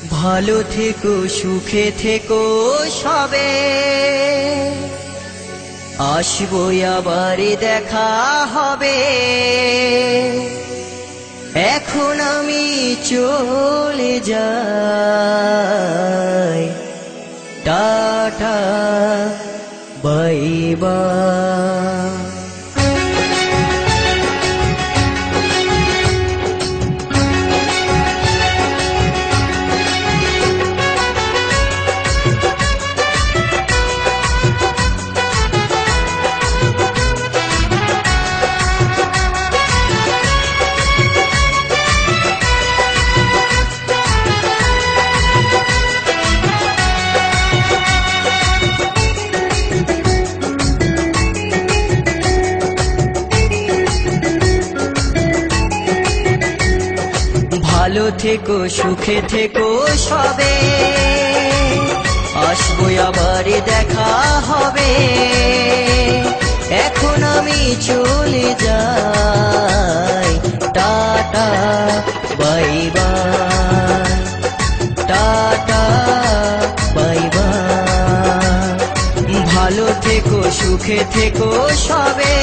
ভালো থেকো সুখে থেকো সবে, আসবো আবার দেখা হবে। এখন আমি চলে যাই, টাটা বাই বাই। ভালো থেকো সুখে থেকো সবে, আসবো আবার দেখা হবে। এখন আমি চলে যাই, tata bye bye, tata bye by. ভালো থেকো সুখে থেকো সবে,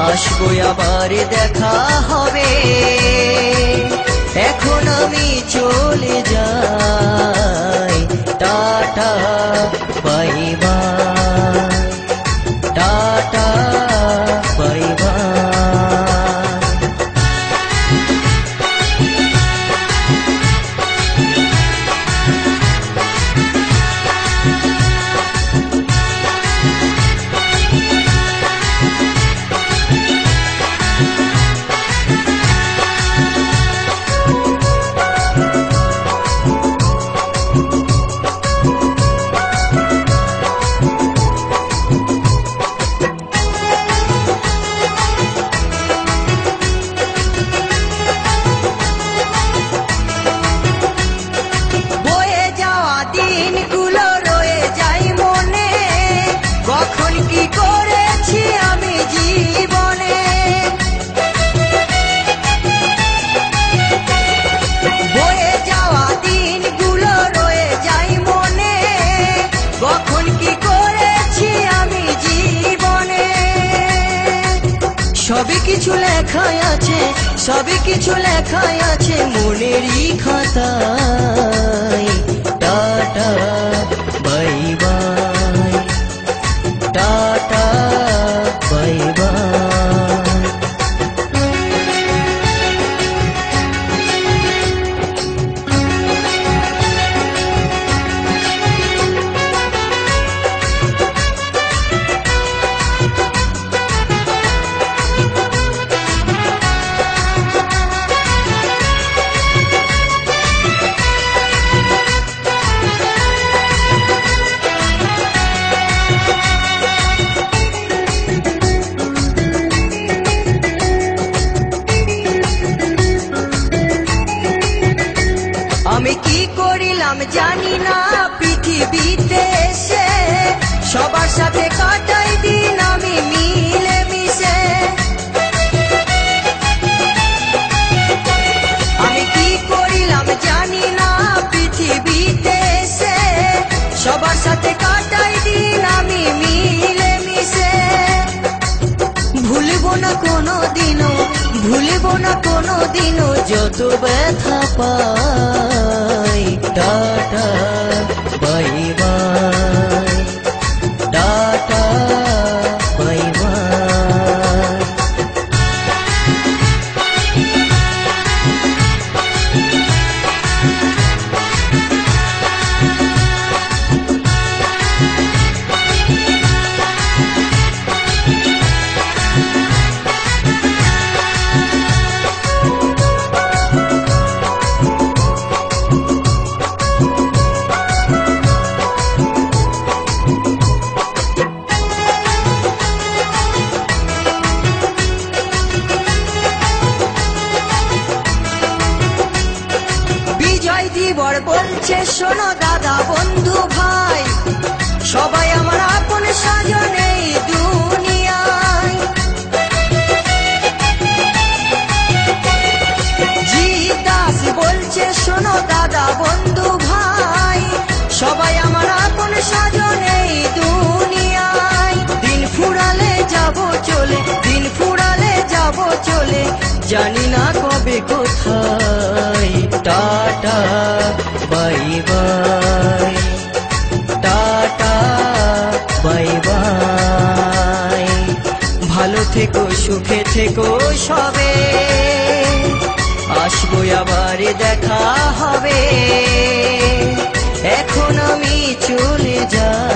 আসবো আবার দেখা হবে। এখন আমি চলে যাই, tata bye bye, tata bye by. সবই কিছু লেখাই আছে, সবই কিছু লেখাই আছে মনেরই খাতায়। Tata bye bye, tata bye by. আমি কি করিলাম জানি না পৃথিবীতে এসে, সবার সাথে কাটাই দিন আমি মিলে মিশে। আমি কি করিলাম জানি না পৃথিবীতে এসে, সবার সাথে কাটাই দিন আমি মিলে মিশে। ভুলবো না কোনো দিনও, ভুলবো না কোনো দিনও যত ব্যথা পাই। Tata bye bye, tata bye bye. বর বলছে শোনো দাদা বন্ধু ভাই, সবাই আমার আপন স্বজন এই দুনিয়ায়। জি দাস বলছে শোনো দাদা বন্ধু ভাই, সবাই আমার আপন স্বজন এই দুনিয়ায়। দিন ফুরালে যাব চলে, দিন ফুরালে যাব চলে, জানি না কবে কোথায়। Tata bye bye, tata bye by. ভালো থেকো সুখে থেকো সবে, আসবো আবার দেখা হবে। এখন আমি চলে যাই।